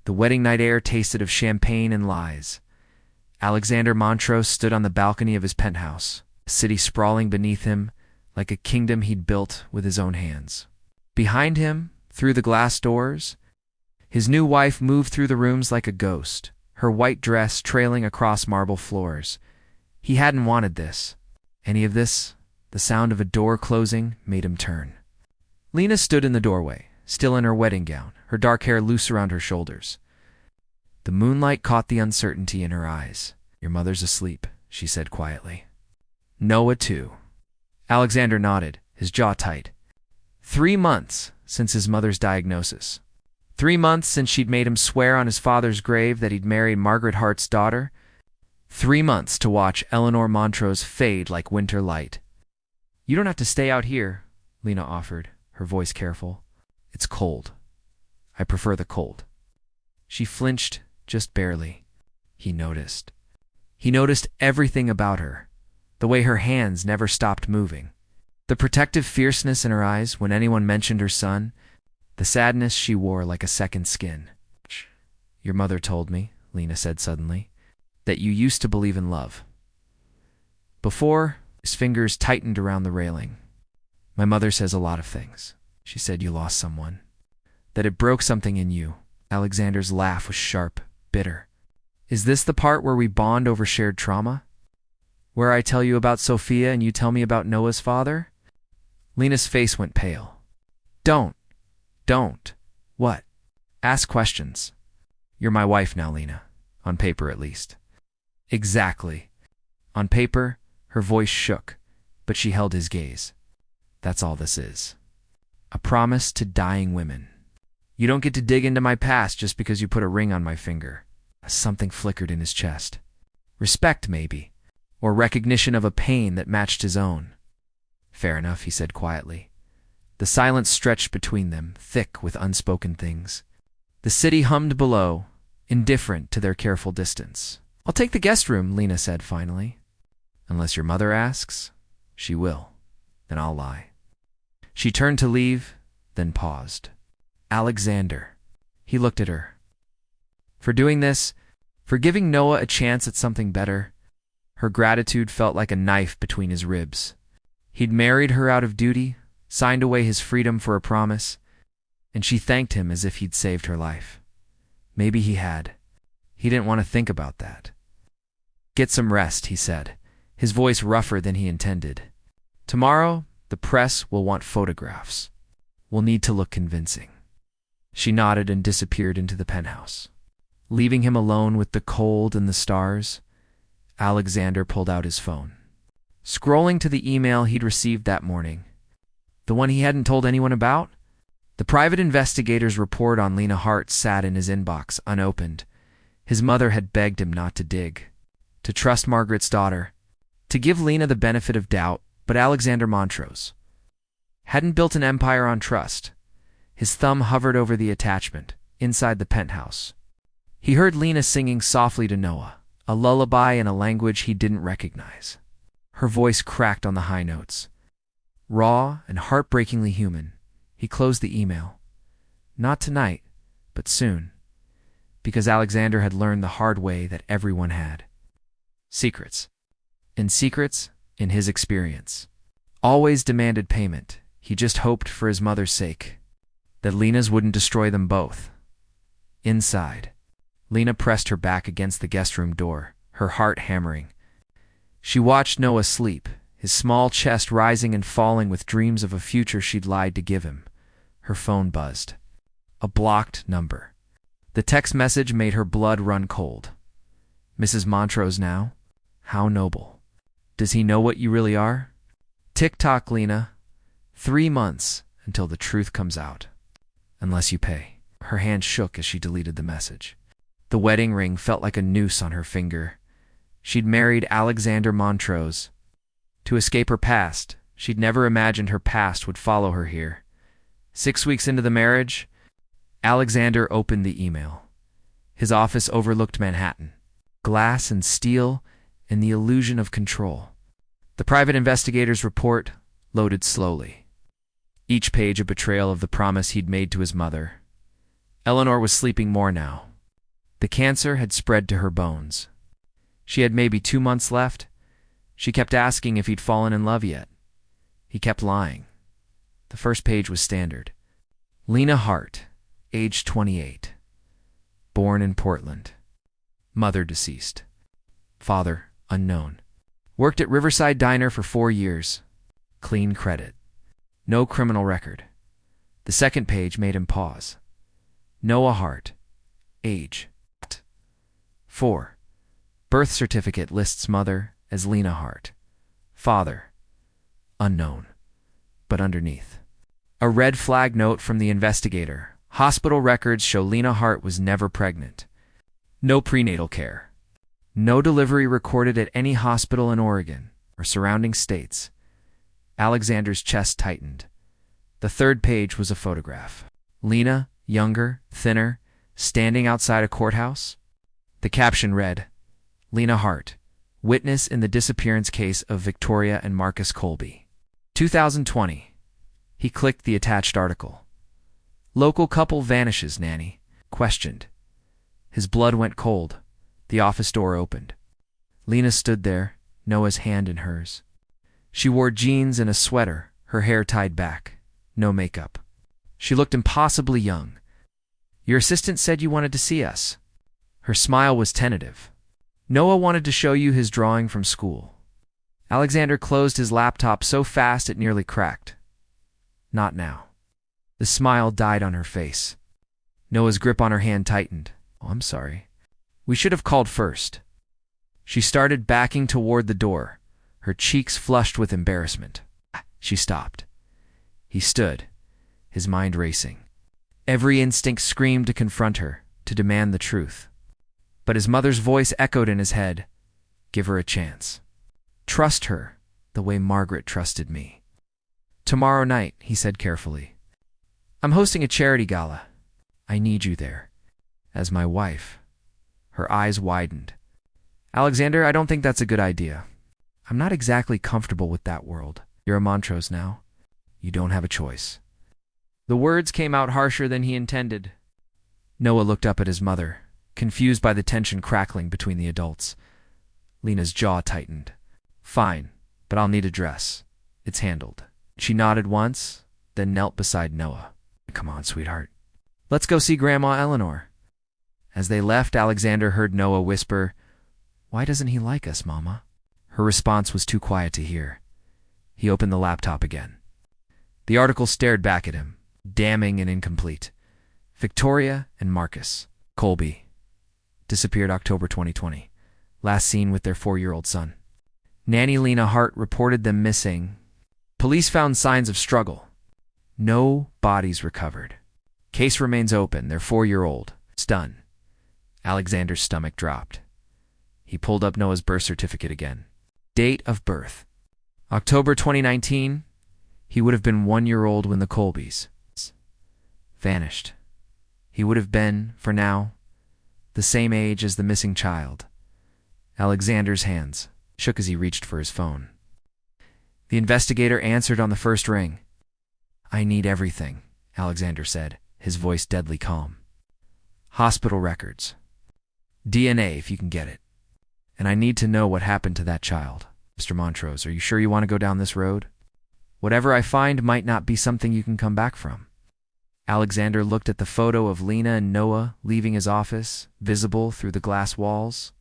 The wedding night air tasted of champagne and lies. Alexander Montrose stood on the balcony of his penthouse, a city sprawling beneath him like a kingdom he'd built with his own hands. Behind him, through the glass doors, his new wife moved through the rooms like a ghost, her white dress trailing across marble floors. He hadn't wanted this. Any of this, the sound of a door closing, made him turn. Lena stood in the doorway, still in her wedding gown, her dark hair loose around her shoulders. The moonlight caught the uncertainty in her eyes. "Your mother's asleep," she said quietly. "Noah, too." Alexander nodded, his jaw tight. 3 months since his mother's diagnosis. 3 months since she'd made him swear on his father's grave that he'd married Margaret Hart's daughter. 3 months to watch Eleanor Montrose fade like winter light. "You don't have to stay out here," Lena offered, her voice careful. "It's cold. I prefer the cold." She flinched, just barely. He noticed. He noticed everything about her. The way her hands never stopped moving. The protective fierceness in her eyes when anyone mentioned her son. The sadness she wore like a second skin. "Your mother told me," Lena said suddenly, "that you used to believe in love." Before, his fingers tightened around the railing. "My mother says a lot of things. She said you lost someone. That it broke something in you." Alexander's laugh was sharp, bitter. "Is this the part where we bond over shared trauma? Where I tell you about Sophia and you tell me about Noah's father?" Lena's face went pale. Don't. What? Ask questions. "You're my wife now, Lena. On paper, at least." "Exactly." On paper, her voice shook, but she held his gaze. "That's all this is. A promise to dying women. You don't get to dig into my past just because you put a ring on my finger." Something flickered in his chest. Respect, maybe, or recognition of a pain that matched his own. "Fair enough," he said quietly. The silence stretched between them, thick with unspoken things. The city hummed below, indifferent to their careful distance. "I'll take the guest room," Lena said finally. "Unless your mother asks." "She will. Then I'll lie." She turned to leave, then paused. "Alexander." He looked at her. For doing this, for giving Noah a chance at something better. Her gratitude felt like a knife between his ribs. He'd married her out of duty, signed away his freedom for a promise, and she thanked him as if he'd saved her life. Maybe he had. He didn't want to think about that. "Get some rest," he said, his voice rougher than he intended. "Tomorrow, the press will want photographs. We'll need to look convincing." She nodded and disappeared into the penthouse. Leaving him alone with the cold and the stars, Alexander pulled out his phone. Scrolling to the email he'd received that morning. The one he hadn't told anyone about? The private investigator's report on Lena Hart sat in his inbox, unopened. His mother had begged him not to dig, to trust Margaret's daughter, to give Lena the benefit of doubt, but Alexander Montrose hadn't built an empire on trust. His thumb hovered over the attachment, inside the penthouse. He heard Lena singing softly to Noah, a lullaby in a language he didn't recognize. Her voice cracked on the high notes. Raw and heartbreakingly human, he closed the email. Not tonight, but soon. Because Alexander had learned the hard way that everyone had. Secrets. And secrets, in his experience, always demanded payment. He just hoped, for his mother's sake, that Lena's wouldn't destroy them both. Inside, Lena pressed her back against the guest room door, her heart hammering. She watched Noah sleep, his small chest rising and falling with dreams of a future she'd lied to give him. Her phone buzzed. A blocked number. The text message made her blood run cold. "Mrs. Montrose now? How noble. Does he know what you really are? Tick-tock, Lena. 3 months until the truth comes out. Unless you pay." Her hand shook as she deleted the message. The wedding ring felt like a noose on her finger. She'd married Alexander Montrose. To escape her past, she'd never imagined her past would follow her here. 6 weeks into the marriage, Alexander opened the email. His office overlooked Manhattan. Glass and steel and the illusion of control. The private investigator's report loaded slowly. Each page a betrayal of the promise he'd made to his mother. Eleanor was sleeping more now, The cancer had spread to her bones. She had maybe 2 months left. She kept asking if he'd fallen in love yet. He kept lying. The first page was standard. Lena Hart, age 28. Born in Portland. Mother deceased. Father unknown. Worked at Riverside Diner for 4 years. Clean credit. No criminal record. The second page made him pause. Noah Hart, age 4. Birth certificate lists mother as Lena Hart. Father unknown. But underneath, a red flag note from the investigator. Hospital records show Lena Hart was never pregnant. No prenatal care. No delivery recorded at any hospital in Oregon or surrounding states. Alexander's chest tightened. The third page was a photograph. Lena, younger, thinner, standing outside a courthouse. The caption read, Lena Hart, witness in the disappearance case of Victoria and Marcus Colby. 2020. He clicked the attached article. Local couple vanishes, nanny. Questioned. His blood went cold. The office door opened. Lena stood there, Noah's hand in hers. She wore jeans and a sweater, her hair tied back. No makeup. She looked impossibly young. Your assistant said you wanted to see us. Her smile was tentative. Noah wanted to show you his drawing from school. Alexander closed his laptop so fast it nearly cracked. Not now. The smile died on her face. Noah's grip on her hand tightened. Oh, I'm sorry. We should have called first. She started backing toward the door, her cheeks flushed with embarrassment. She stopped. He stood, his mind racing. Every instinct screamed to confront her, to demand the truth. But his mother's voice echoed in his head. Give her a chance. Trust her the way Margaret trusted me. Tomorrow night, he said carefully. I'm hosting a charity gala. I need you there. As my wife. Her eyes widened. Alexander, I don't think that's a good idea. I'm not exactly comfortable with that world. You're a Montrose now. You don't have a choice. The words came out harsher than he intended. Noah looked up at his mother, confused by the tension crackling between the adults. Lena's jaw tightened. Fine, but I'll need a dress. It's handled. She nodded once, then knelt beside Noah. Come on, sweetheart. Let's go see Grandma Eleanor. As they left, Alexander heard Noah whisper, Why doesn't he like us, Mama? Her response was too quiet to hear. He opened the laptop again. The article stared back at him, damning and incomplete. Victoria and Marcus Colby disappeared October 2020. Last seen with their 4-year-old son. Nanny Lena Hart reported them missing. Police found signs of struggle. No bodies recovered. Case remains open. Their 4-year-old. Stunned. Alexander's stomach dropped. He pulled up Noah's birth certificate again. Date of birth. October 2019. He would have been 1-year-old when the Colbys vanished. He would have been, for now, the same age as the missing child. Alexander's hands shook as he reached for his phone. The investigator answered on the first ring. I need everything, Alexander said, his voice deadly calm. Hospital records. DNA, if you can get it. And I need to know what happened to that child. Mr. Montrose, are you sure you want to go down this road? Whatever I find might not be something you can come back from. Alexander looked at the photo of Lena and Noah leaving his office, visible through the glass walls.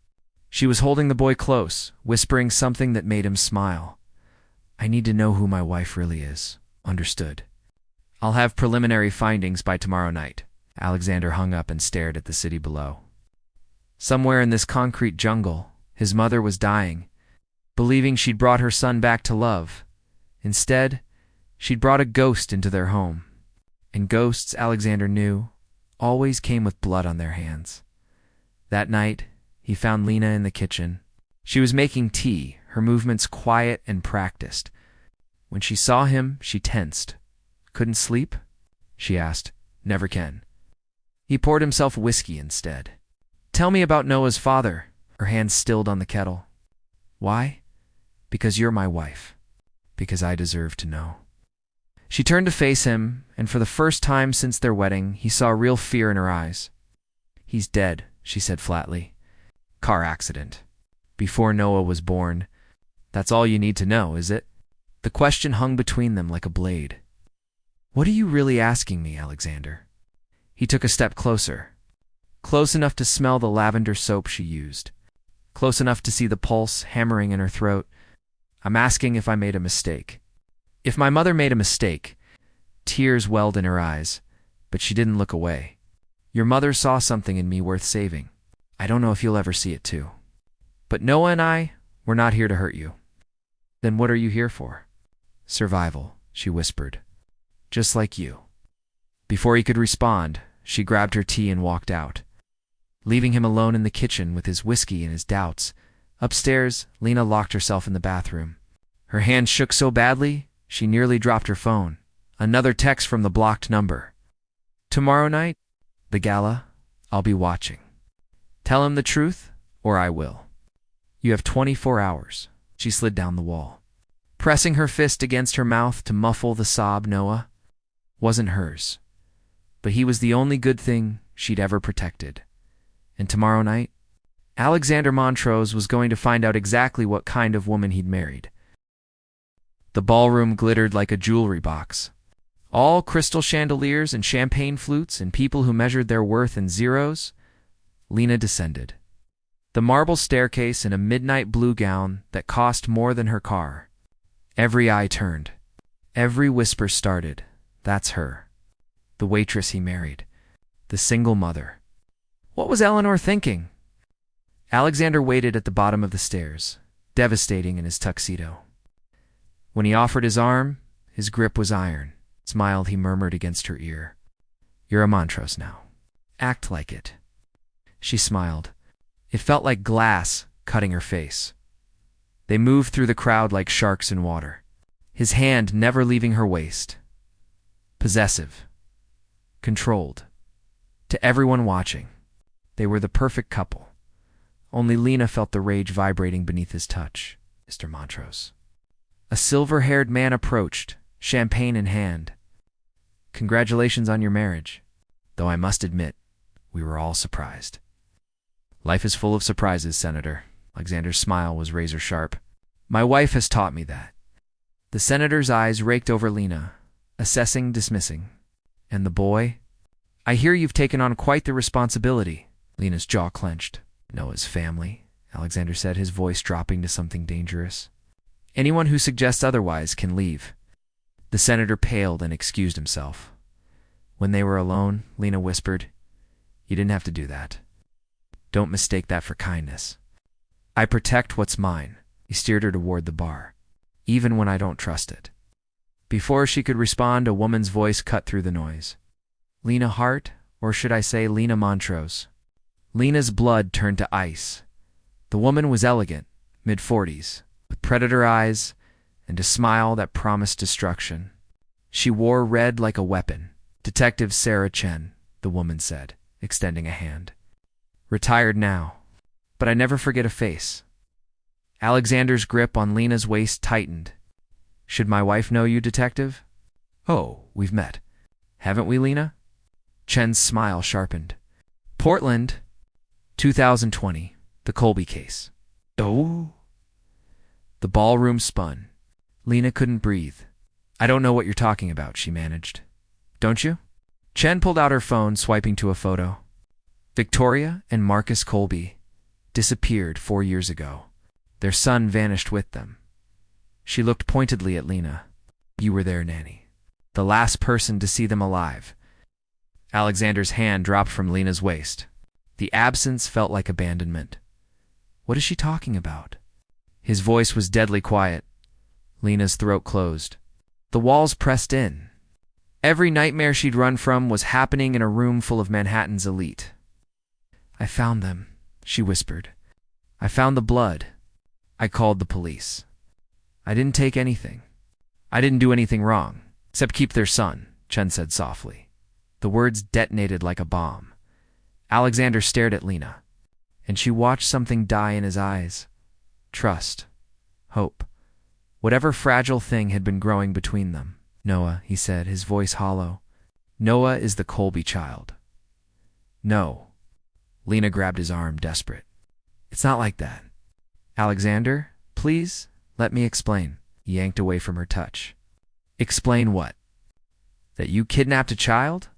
She was holding the boy close, whispering something that made him smile. I need to know who my wife really is. Understood. I'll have preliminary findings by tomorrow night. Alexander hung up and stared at the city below. Somewhere in this concrete jungle, his mother was dying, believing she'd brought her son back to love. Instead, she'd brought a ghost into their home. And ghosts, Alexander knew, always came with blood on their hands. That night, he found Lena in the kitchen. She was making tea, her movements quiet and practiced. When she saw him, she tensed. Couldn't sleep? She asked. Never can. He poured himself whiskey instead. Tell me about Noah's father. Her hands stilled on the kettle. Why? Because you're my wife. Because I deserve to know. She turned to face him, and for the first time since their wedding, he saw real fear in her eyes. He's dead, she said flatly. Car accident. Before Noah was born. That's all you need to know, is it? The question hung between them like a blade. What are you really asking me, Alexander? He took a step closer. Close enough to smell the lavender soap she used. Close enough to see the pulse hammering in her throat. I'm asking if I made a mistake. If my mother made a mistake. Tears welled in her eyes, but she didn't look away. Your mother saw something in me worth saving. I don't know if you'll ever see it too. But Noah and I, we're not here to hurt you. Then what are you here for? Survival, she whispered. Just like you. Before he could respond, she grabbed her tea and walked out. Leaving him alone in the kitchen with his whiskey and his doubts, upstairs, Lena locked herself in the bathroom. Her hand shook so badly, she nearly dropped her phone. Another text from the blocked number. Tomorrow night, the gala, I'll be watching. Tell him the truth, or I will. You have 24 hours. She slid down the wall. Pressing her fist against her mouth to muffle the sob Noah wasn't hers. But he was the only good thing she'd ever protected. And tomorrow night, Alexander Montrose was going to find out exactly what kind of woman he'd married. The ballroom glittered like a jewelry box. All crystal chandeliers and champagne flutes and people who measured their worth in zeros. Lena descended. The marble staircase in a midnight blue gown that cost more than her car. Every eye turned. Every whisper started. That's her. The waitress he married. The single mother. What was Eleanor thinking? Alexander waited at the bottom of the stairs, devastating in his tuxedo. When he offered his arm, his grip was iron. Smiled, he murmured against her ear. You're a Montrose now. Act like it. She smiled. It felt like glass cutting her face. They moved through the crowd like sharks in water, his hand never leaving her waist. Possessive. Controlled. To everyone watching, they were the perfect couple. Only Lena felt the rage vibrating beneath his touch. Mr. Montrose. A silver-haired man approached, champagne in hand. Congratulations on your marriage. Though I must admit, we were all surprised. Life is full of surprises, Senator. Alexander's smile was razor-sharp. My wife has taught me that. The senator's eyes raked over Lena, assessing, dismissing. And the boy? I hear you've taken on quite the responsibility. Lena's jaw clenched. Noah's family, Alexander said, his voice dropping to something dangerous. Anyone who suggests otherwise can leave. The senator paled and excused himself. When they were alone, Lena whispered, You didn't have to do that. Don't mistake that for kindness. I protect what's mine. He steered her toward the bar, even when I don't trust it. Before she could respond, a woman's voice cut through the noise. Lena Hart, or should I say Lena Montrose? Lena's blood turned to ice. The woman was elegant, mid-40s, with predator eyes and a smile that promised destruction. She wore red like a weapon. Detective Sarah Chen, the woman said, extending a hand. Retired now, but I never forget a face. Alexander's grip on Lena's waist tightened. Should my wife know you, detective? Oh, we've met. Haven't we, Lena? Chen's smile sharpened. Portland, 2020, the Colby case. Oh? The ballroom spun. Lena couldn't breathe. I don't know what you're talking about, she managed. Don't you? Chen pulled out her phone, swiping to a photo. Victoria and Marcus Colby disappeared 4 years ago. Their son vanished with them. She looked pointedly at Lena. You were their nanny. The last person to see them alive. Alexander's hand dropped from Lena's waist. The absence felt like abandonment. What is she talking about? His voice was deadly quiet. Lena's throat closed. The walls pressed in. Every nightmare she'd run from was happening in a room full of Manhattan's elite. I found them, she whispered. I found the blood. I called the police. I didn't take anything. I didn't do anything wrong, except keep their son, Chen said softly. The words detonated like a bomb. Alexander stared at Lena, and she watched something die in his eyes. Trust. Hope. Whatever fragile thing had been growing between them. Noah, he said, his voice hollow. Noah is the Colby child. No. Lena grabbed his arm, desperate. It's not like that. Alexander, please, let me explain. He yanked away from her touch. Explain what? That you kidnapped a child?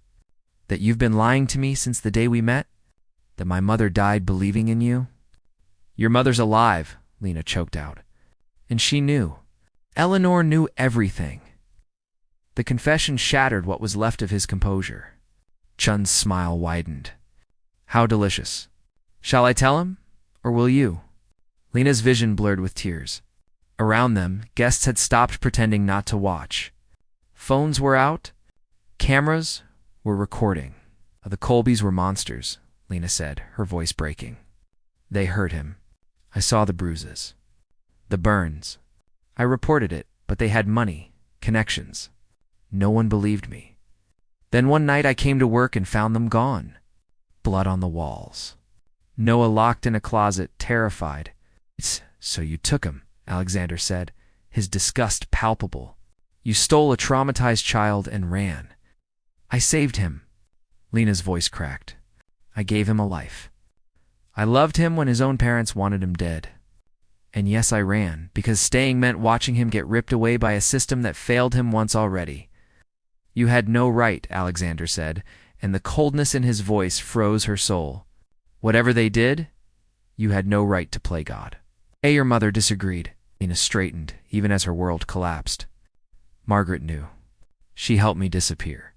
That you've been lying to me since the day we met? That my mother died believing in you? Your mother's alive, Lena choked out. And she knew. Eleanor knew everything. The confession shattered what was left of his composure. Chun's smile widened. How delicious. Shall I tell him? Or will you? Lena's vision blurred with tears. Around them, guests had stopped pretending not to watch. Phones were out. Cameras were recording. The Colbys were monsters, Lena said, her voice breaking. They hurt him. I saw the bruises. The burns. I reported it, but they had money, connections. No one believed me. Then one night I came to work and found them gone. Blood on the walls. Noah locked in a closet, terrified. So you took him, Alexander said, his disgust palpable. You stole a traumatized child and ran. I saved him. Lena's voice cracked. I gave him a life. I loved him when his own parents wanted him dead. And yes, I ran, because staying meant watching him get ripped away by a system that failed him once already. You had no right, Alexander said, and the coldness in his voice froze her soul. Whatever they did, you had no right to play God. Your mother disagreed. Lena straightened, even as her world collapsed. Margaret knew. She helped me disappear.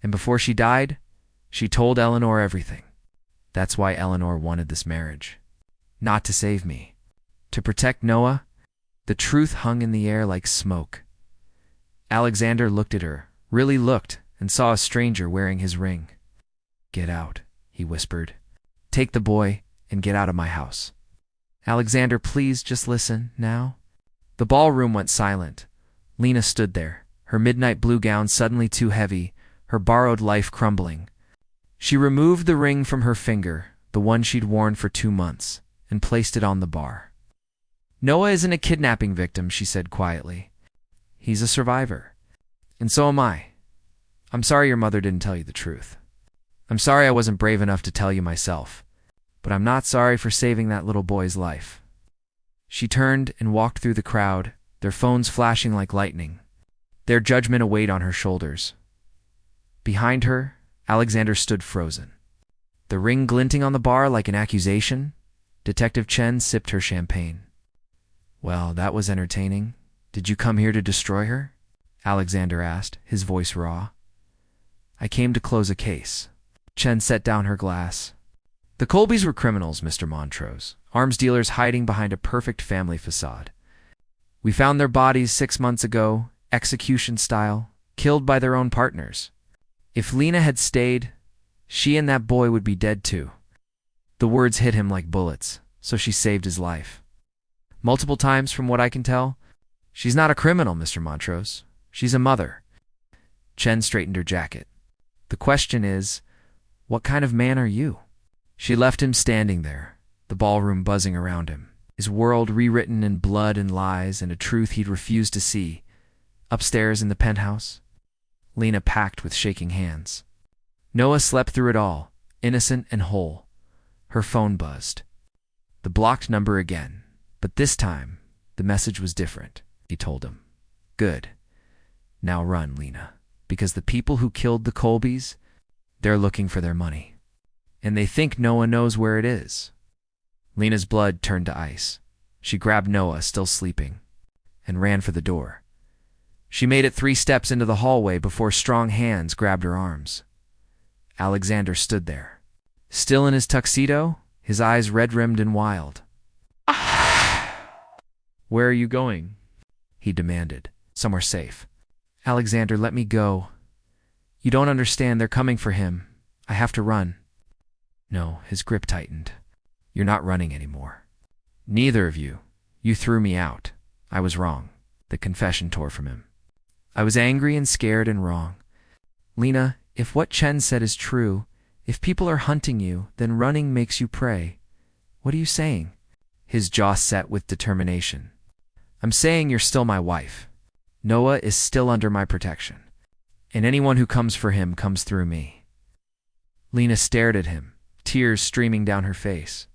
And before she died, she told Eleanor everything. That's why Eleanor wanted this marriage. Not to save me. To protect Noah. The truth hung in the air like smoke. Alexander looked at her, really looked, and saw a stranger wearing his ring. Get out, he whispered. Take the boy and get out of my house. Alexander, please just listen now. The ballroom went silent. Lena stood there, her midnight blue gown suddenly too heavy, her borrowed life crumbling. She removed the ring from her finger, the one she'd worn for 2 months, and placed it on the bar. Noah isn't a kidnapping victim, she said quietly. He's a survivor. And so am I. I'm sorry your mother didn't tell you the truth. I'm sorry I wasn't brave enough to tell you myself. But I'm not sorry for saving that little boy's life. She turned and walked through the crowd, their phones flashing like lightning, their judgment a weight on her shoulders. Behind her, Alexander stood frozen. The ring glinting on the bar like an accusation. Detective Chen sipped her champagne. Well, that was entertaining. Did you come here to destroy her? Alexander asked, his voice raw. I came to close a case. Chen set down her glass. The Colbys were criminals, Mr. Montrose, arms dealers hiding behind a perfect family facade. We found their bodies 6 months ago, execution style, killed by their own partners. If Lena had stayed, she and that boy would be dead too. The words hit him like bullets, so she saved his life. Multiple times, from what I can tell. She's not a criminal, Mr. Montrose. She's a mother. Chen straightened her jacket. The question is, what kind of man are you? She left him standing there, the ballroom buzzing around him, his world rewritten in blood and lies and a truth he'd refused to see. Upstairs in the penthouse, Lena packed with shaking hands. Noah slept through it all, innocent and whole. Her phone buzzed. The blocked number again, but this time, the message was different, he told him. Good. Now run, Lena, because the people who killed the Colbys, they're looking for their money. And they think Noah knows where it is. Lena's blood turned to ice. She grabbed Noah, still sleeping, and ran for the door. She made it 3 steps into the hallway before strong hands grabbed her arms. Alexander stood there, still in his tuxedo, his eyes red-rimmed and wild. Where are you going? He demanded. Somewhere safe. Alexander, let me go. You don't understand. They're coming for him. I have to run. No, his grip tightened. You're not running anymore. Neither of you. You threw me out. I was wrong. The confession tore from him. I was angry and scared and wrong. Lena, if what Chen said is true, if people are hunting you, then running makes you prey. What are you saying? His jaw set with determination. I'm saying you're still my wife. Noah is still under my protection. And anyone who comes for him comes through me. Lena stared at him, tears streaming down her face.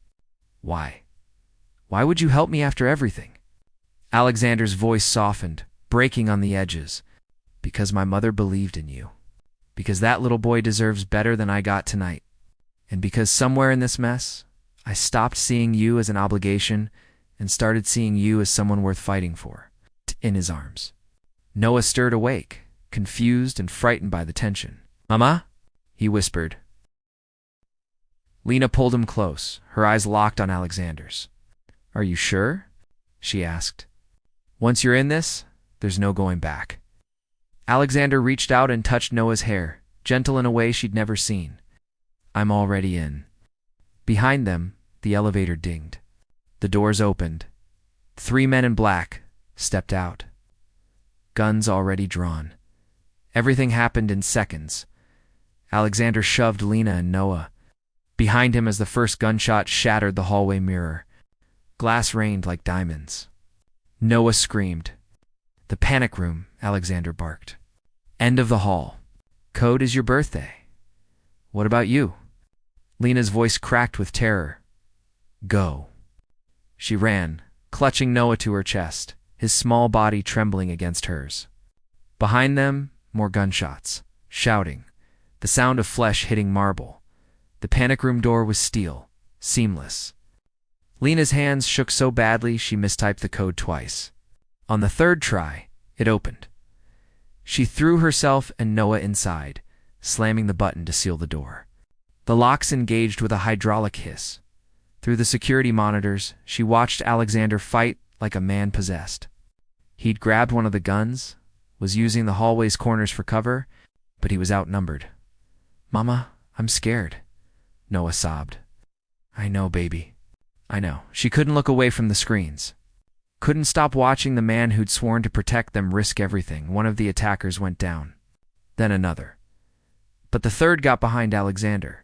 Why? Why would you help me after everything? Alexander's voice softened, breaking on the edges. Because my mother believed in you. Because that little boy deserves better than I got tonight. And because somewhere in this mess, I stopped seeing you as an obligation and started seeing you as someone worth fighting for. In his arms. Noah stirred awake, confused and frightened by the tension. Mama? He whispered. Lena pulled him close, her eyes locked on Alexander's. Are you sure? She asked. Once you're in this, there's no going back. Alexander reached out and touched Noah's hair, gentle in a way she'd never seen. I'm already in. Behind them, the elevator dinged. The doors opened. 3 men in black stepped out. Guns already drawn. Everything happened in seconds. Alexander shoved Lena and Noah behind him as the first gunshot shattered the hallway mirror. Glass rained like diamonds. Noah screamed. The panic room, Alexander barked. End of the hall. Code is your birthday. What about you? Lena's voice cracked with terror. Go. She ran, clutching Noah to her chest, his small body trembling against hers. Behind them, more gunshots, shouting, the sound of flesh hitting marble. The panic room door was steel, seamless. Lena's hands shook so badly she mistyped the code twice. On the third try, it opened. She threw herself and Noah inside, slamming the button to seal the door. The locks engaged with a hydraulic hiss. Through the security monitors, she watched Alexander fight like a man possessed. He'd grabbed one of the guns, was using the hallway's corners for cover, but he was outnumbered. Mama, I'm scared, Noah sobbed. I know, baby. I know. She couldn't look away from the screens. Couldn't stop watching the man who'd sworn to protect them risk everything. One of the attackers went down. Then another. But the third got behind Alexander.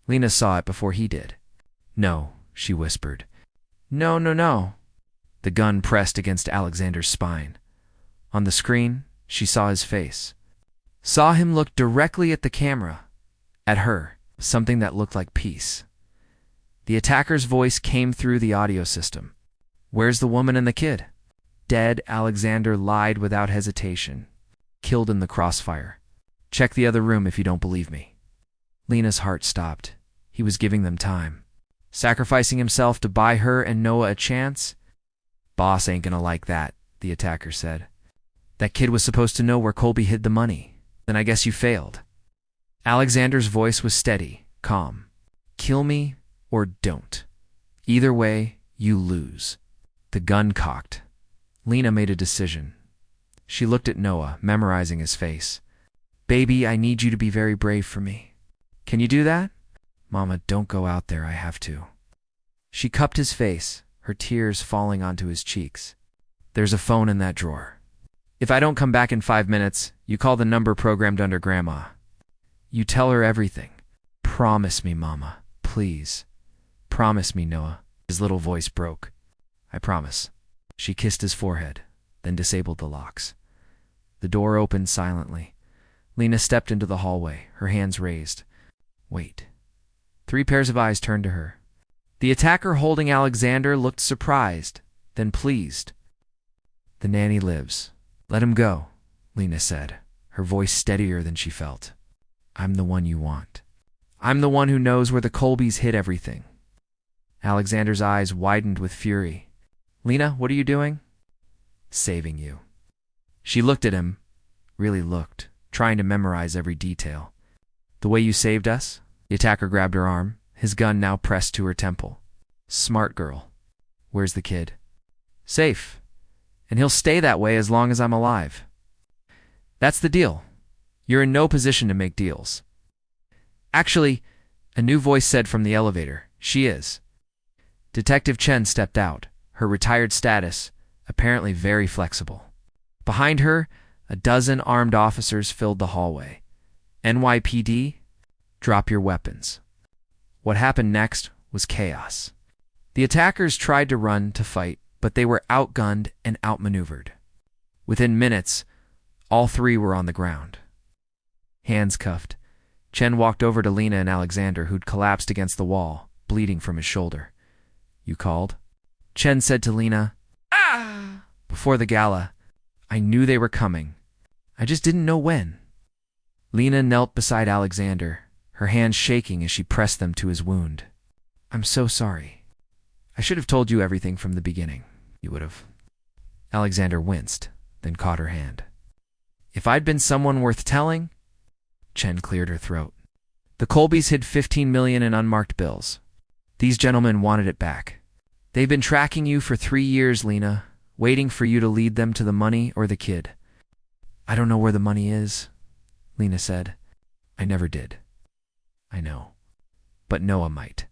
Lena saw it before he did. No, she whispered. No, no, no. The gun pressed against Alexander's spine. On the screen, she saw his face. Saw him look directly at the camera. At her. Something that looked like peace. The attacker's voice came through the audio system. Where's the woman and the kid? Dead, Alexander lied without hesitation. Killed in the crossfire. Check the other room if you don't believe me. Lena's heart stopped. He was giving them time. Sacrificing himself to buy her and Noah a chance? Boss ain't gonna like that, the attacker said. That kid was supposed to know where Colby hid the money. Then I guess you failed. Alexander's voice was steady, calm. Kill me or don't. Either way, you lose. The gun cocked. Lena made a decision. She looked at Noah, memorizing his face. Baby, I need you to be very brave for me. Can you do that? Mama, don't go out there, I have to. She cupped his face, her tears falling onto his cheeks. There's a phone in that drawer. If I don't come back in 5 minutes, you call the number programmed under Grandma. You tell her everything. Promise me, Mama, please. Promise me, Noah. His little voice broke. I promise. She kissed his forehead, then disabled the locks. The door opened silently. Lena stepped into the hallway, her hands raised. Wait. 3 pairs of eyes turned to her. The attacker holding Alexander looked surprised, then pleased. The nanny lives. Let him go, Lena said, her voice steadier than she felt. I'm the one you want. I'm the one who knows where the Colbys hid everything. Alexander's eyes widened with fury. Lena, what are you doing? Saving you. She looked at him, really looked, trying to memorize every detail. The way you saved us? The attacker grabbed her arm, his gun now pressed to her temple. Smart girl. Where's the kid? Safe. And he'll stay that way as long as I'm alive. That's the deal. You're in no position to make deals. Actually, a new voice said from the elevator, she is. Detective Chen stepped out, her retired status apparently very flexible. Behind her, a dozen armed officers filled the hallway. NYPD, drop your weapons. What happened next was chaos. The attackers tried to run to fight, but they were outgunned and outmaneuvered. Within minutes, all 3 were on the ground. Hands cuffed, Chen walked over to Lena and Alexander, who'd collapsed against the wall, bleeding from his shoulder. "You called?" Chen said to Lena. "Ah!" Before the gala, "I knew they were coming. I just didn't know when." Lena knelt beside Alexander, her hands shaking as she pressed them to his wound. "I'm so sorry. I should have told you everything from the beginning." "You would have." Alexander winced, then caught her hand. "If I'd been someone worth telling..." Chen cleared her throat. "The Colbys hid $15 million in unmarked bills. These gentlemen wanted it back. They've been tracking you for 3 years, Lena, waiting for you to lead them to the money or the kid." "I don't know where the money is," Lena said. "I never did." "I know. But Noah might."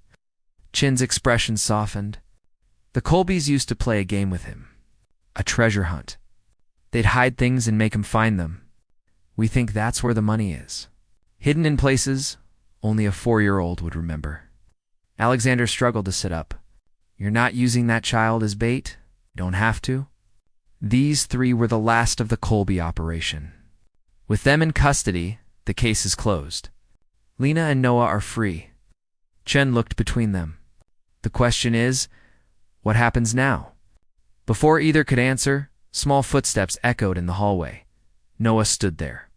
Chen's expression softened. "The Colbys used to play a game with him. A treasure hunt. They'd hide things and make him find them. We think that's where the money is. Hidden in places only a 4-year-old would remember." Alexander struggled to sit up. "You're not using that child as bait? You don't have to?" "These 3 were the last of the Colby operation. With them in custody, the case is closed. Lena and Noah are free." Chen looked between them. "The question is, what happens now?" Before either could answer, small footsteps echoed in the hallway. Noah stood there,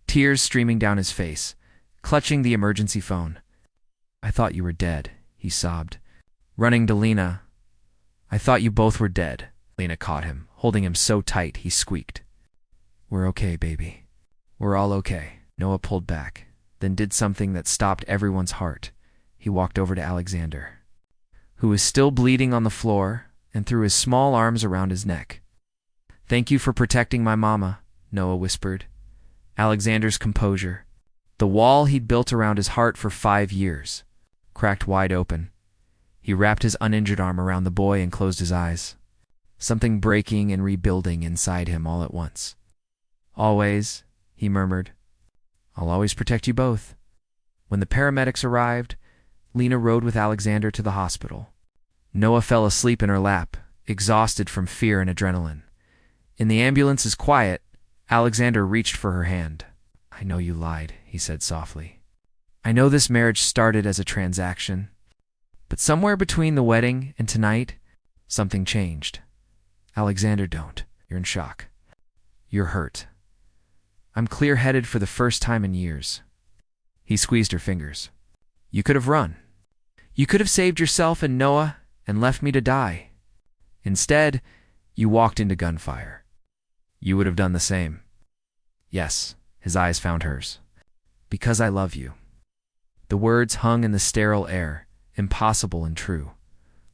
tears streaming down his face, clutching the emergency phone. "I thought you were dead," he sobbed. Running to Lena. "I thought you both were dead." Lena caught him, holding him so tight he squeaked. "We're okay, baby. We're all okay." Noah pulled back, then did something that stopped everyone's heart. He walked over to Alexander, who was still bleeding on the floor, and threw his small arms around his neck. "Thank you for protecting my mama," Noah whispered. Alexander's composure, the wall he'd built around his heart for 5 years, cracked wide open. He wrapped his uninjured arm around the boy and closed his eyes, something breaking and rebuilding inside him all at once. "Always," he murmured. "I'll always protect you both." When the paramedics arrived, Lena rode with Alexander to the hospital. Noah fell asleep in her lap, exhausted from fear and adrenaline. In the ambulance's quiet, Alexander reached for her hand. "I know you lied," he said softly. "I know this marriage started as a transaction. But somewhere between the wedding and tonight, something changed. Alexander, don't. You're in shock. You're hurt. I'm clear-headed for the first time in years." He squeezed her fingers. "You could have run. You could have saved yourself and Noah and left me to die. Instead, you walked into gunfire. You would have done the same." "Yes," his eyes found hers. "Because I love you." The words hung in the sterile air, impossible and true.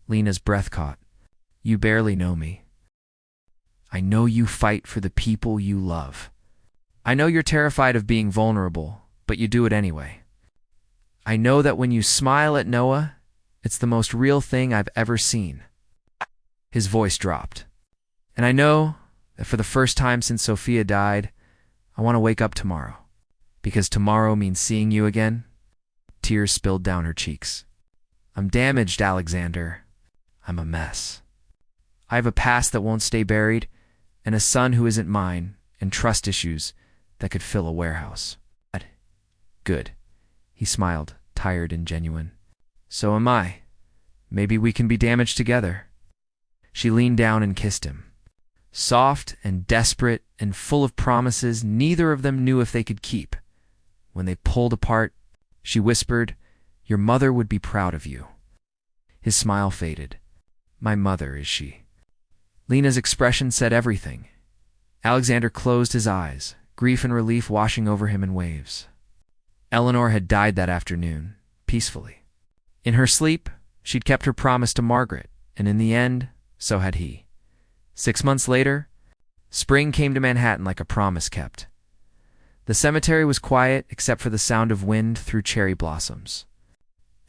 Lena's breath caught. "You barely know me. I know you fight for the people you love. I know you're terrified of being vulnerable, but you do it anyway. I know that when you smile at Noah, it's the most real thing I've ever seen." His voice dropped. "And I know that for the first time since Sophia died, I want to wake up tomorrow. Because tomorrow means seeing you again." Tears spilled down her cheeks. "I'm damaged, Alexander. I'm a mess. I have a past that won't stay buried, and a son who isn't mine, and trust issues that could fill a warehouse." "Good." He smiled, tired and genuine. "So am I. Maybe we can be damaged together." She leaned down and kissed him. Soft and desperate and full of promises neither of them knew if they could keep. When they pulled apart, she whispered, "Your mother would be proud of you." His smile faded. "My mother, is she?" Lena's expression said everything. Alexander closed his eyes, grief and relief washing over him in waves. Eleanor had died that afternoon, peacefully. In her sleep, she'd kept her promise to Margaret, and in the end, so had he. 6 months later, spring came to Manhattan like a promise kept. The cemetery was quiet except for the sound of wind through cherry blossoms.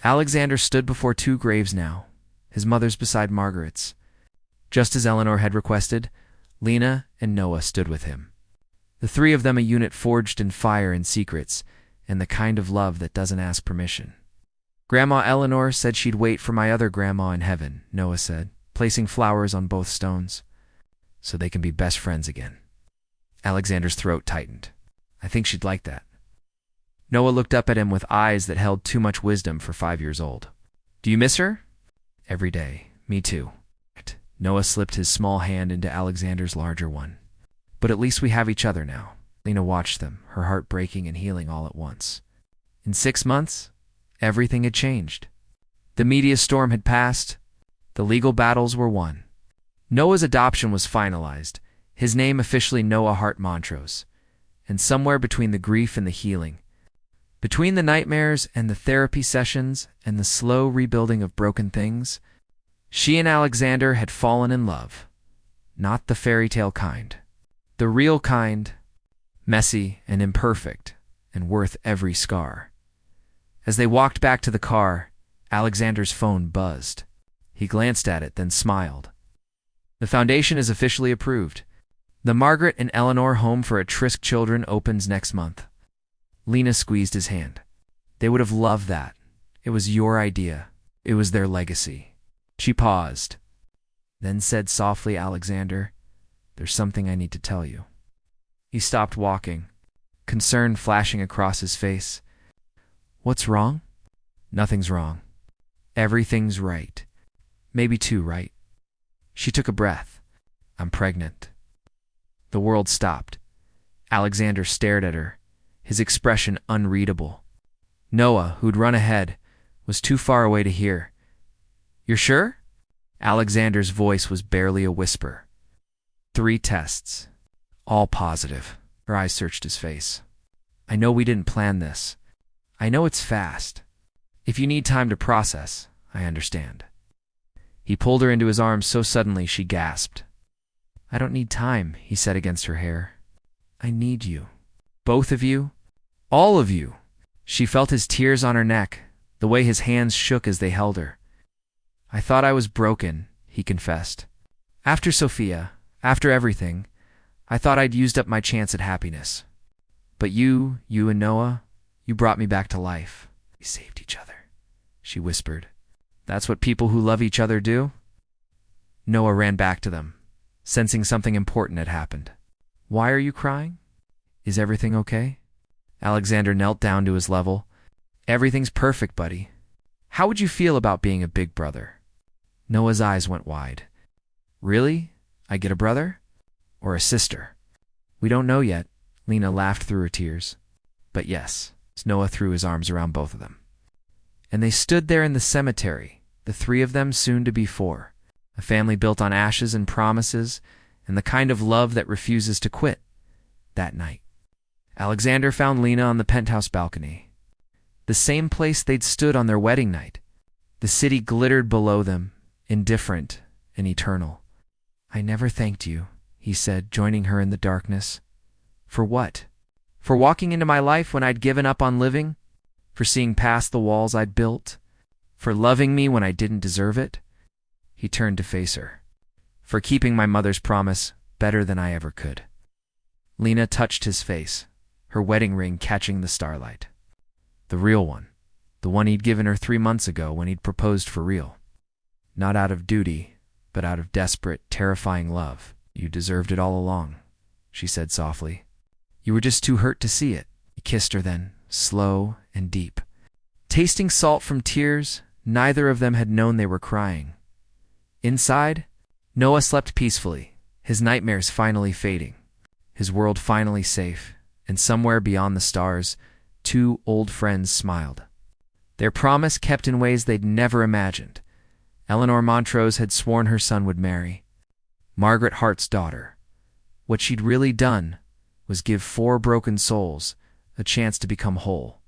Alexander stood before 2 graves now, his mother's beside Margaret's. Just as Eleanor had requested, Lena and Noah stood with him. The 3 of them a unit forged in fire and secrets, and the kind of love that doesn't ask permission. "Grandma Eleanor said she'd wait for my other grandma in heaven," Noah said, placing flowers on both stones, "so they can be best friends again." Alexander's throat tightened. "I think she'd like that." Noah looked up at him with eyes that held too much wisdom for 5 years old. Do you miss her? Every day. Me too. Noah slipped his small hand into Alexander's larger one. But at least we have each other now. Lena watched them, her heart breaking and healing all at once. In 6 months, everything had changed. The media storm had passed. The legal battles were won. Noah's adoption was finalized, his name officially Noah Hart Montrose. And somewhere between the grief and the healing, between the nightmares and the therapy sessions and the slow rebuilding of broken things, she and Alexander had fallen in love. Not the fairy tale kind. The real kind, messy and imperfect, and worth every scar. As they walked back to the car, Alexander's phone buzzed. He glanced at it, then smiled. The foundation is officially approved. The Margaret and Eleanor Home for At-Risk Children opens next month. Lena squeezed his hand. They would have loved that. It was your idea. It was their legacy. She paused, then said softly, Alexander, there's something I need to tell you. He stopped walking, concern flashing across his face. What's wrong? Nothing's wrong. Everything's right. Maybe too right. She took a breath. I'm pregnant. The world stopped. Alexander stared at her, his expression unreadable. Noah, who'd run ahead, was too far away to hear. You're sure? Alexander's voice was barely a whisper. 3 tests. All positive. Her eyes searched his face. I know we didn't plan this. I know it's fast. If you need time to process, I understand. He pulled her into his arms so suddenly she gasped. I don't need time, he said against her hair. I need you. Both of you. All of you. She felt his tears on her neck, the way his hands shook as they held her. I thought I was broken, he confessed. After Sophia, after everything, I thought I'd used up my chance at happiness. But you and Noah, you brought me back to life. We saved each other, she whispered. That's what people who love each other do? Noah ran back to them, sensing something important had happened. Why are you crying? Is everything okay? Alexander knelt down to his level. Everything's perfect, buddy. How would you feel about being a big brother? Noah's eyes went wide. Really? I get a brother? Or a sister? We don't know yet. Lena laughed through her tears. But yes. Noah threw his arms around both of them. And they stood there in the cemetery, the 3 of them soon to be 4. A family built on ashes and promises, and the kind of love that refuses to quit. That night, Alexander found Lena on the penthouse balcony. The same place they'd stood on their wedding night. The city glittered below them, indifferent and eternal. I never thanked you, he said, joining her in the darkness. For what? For walking into my life when I'd given up on living? For seeing past the walls I'd built? For loving me when I didn't deserve it? He turned to face her. For keeping my mother's promise better than I ever could. Lena touched his face, her wedding ring catching the starlight. The real one. The one he'd given her 3 months ago when he'd proposed for real. Not out of duty, but out of desperate, terrifying love. You deserved it all along, she said softly. You were just too hurt to see it. He kissed her then, slow and deep. Tasting salt from tears, neither of them had known they were crying. Inside, Noah slept peacefully, his nightmares finally fading, his world finally safe, and somewhere beyond the stars, 2 old friends smiled. Their promise kept in ways they'd never imagined. Eleanor Montrose had sworn her son would marry Margaret Hart's daughter. What she'd really done was give 4 broken souls a chance to become whole.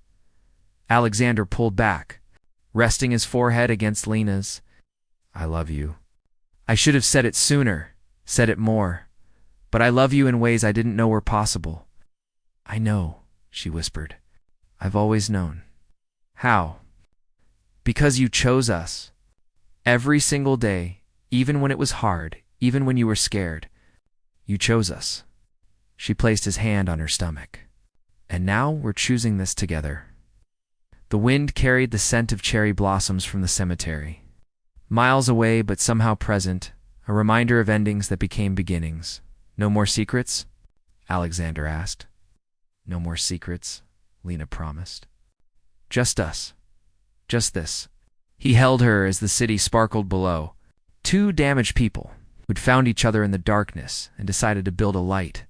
Alexander pulled back, resting his forehead against Lena's. I love you. I should have said it sooner, said it more, but I love you in ways I didn't know were possible. I know, she whispered. I've always known. How? Because you chose us. Every single day, even when it was hard, even when you were scared, you chose us. She placed his hand on her stomach. And now we're choosing this together. The wind carried the scent of cherry blossoms from the cemetery. Miles away but somehow present, a reminder of endings that became beginnings. No more secrets? Alexander asked. No more secrets, Lena promised. Just us. Just this. He held her as the city sparkled below. Two damaged people who'd found each other in the darkness and decided to build a light.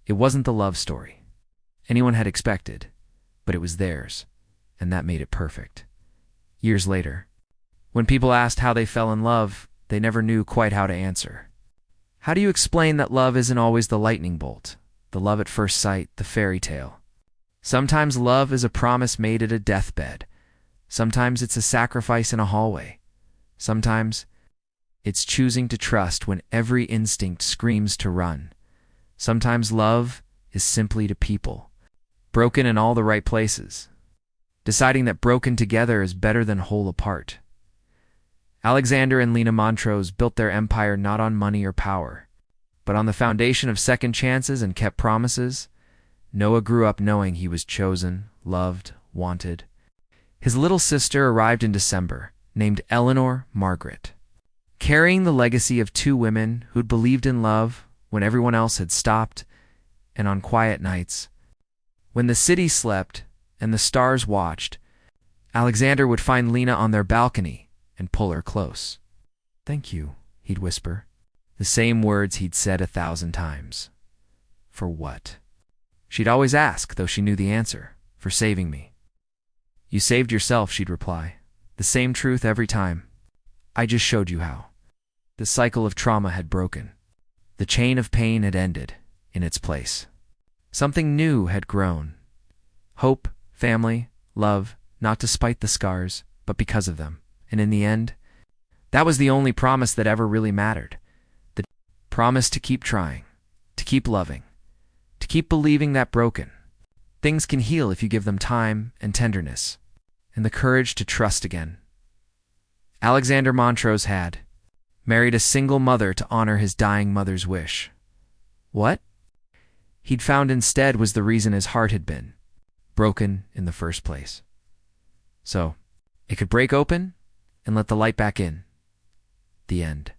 It wasn't the love story anyone had expected, but it was theirs, and that made it perfect. Years later, when people asked how they fell in love, they never knew quite how to answer. How do you explain that love isn't always the lightning bolt, the love at first sight, the fairy tale? Sometimes love is a promise made at a deathbed. Sometimes it's a sacrifice in a hallway. Sometimes it's choosing to trust when every instinct screams to run. Sometimes love is simply to people, broken in all the right places, deciding that broken together is better than whole apart. Alexander and Lena Montrose built their empire not on money or power, but on the foundation of second chances and kept promises. Noah grew up knowing he was chosen, loved, wanted. His little sister arrived in December, named Eleanor Margaret, carrying the legacy of two women who'd believed in love when everyone else had stopped, and on quiet nights, when the city slept and the stars watched, Alexander would find Lena on their balcony and pull her close. "Thank you," he'd whisper, the same words he'd said 1,000 times. "For what?" She'd always ask, though she knew the answer. "For saving me." "You saved yourself," she'd reply. The same truth every time. "I just showed you how." The cycle of trauma had broken. The chain of pain had ended. In its place, something new had grown. Hope, family, love, not despite the scars, but because of them. And in the end, that was the only promise that ever really mattered. The promise to keep trying, to keep loving, to keep believing that broken things can heal if you give them time and tenderness, and the courage to trust again. Alexander Montrose had married a single mother to honor his dying mother's wish. What he'd found instead was the reason his heart had been broken in the first place. So it could break open and let the light back in. The end.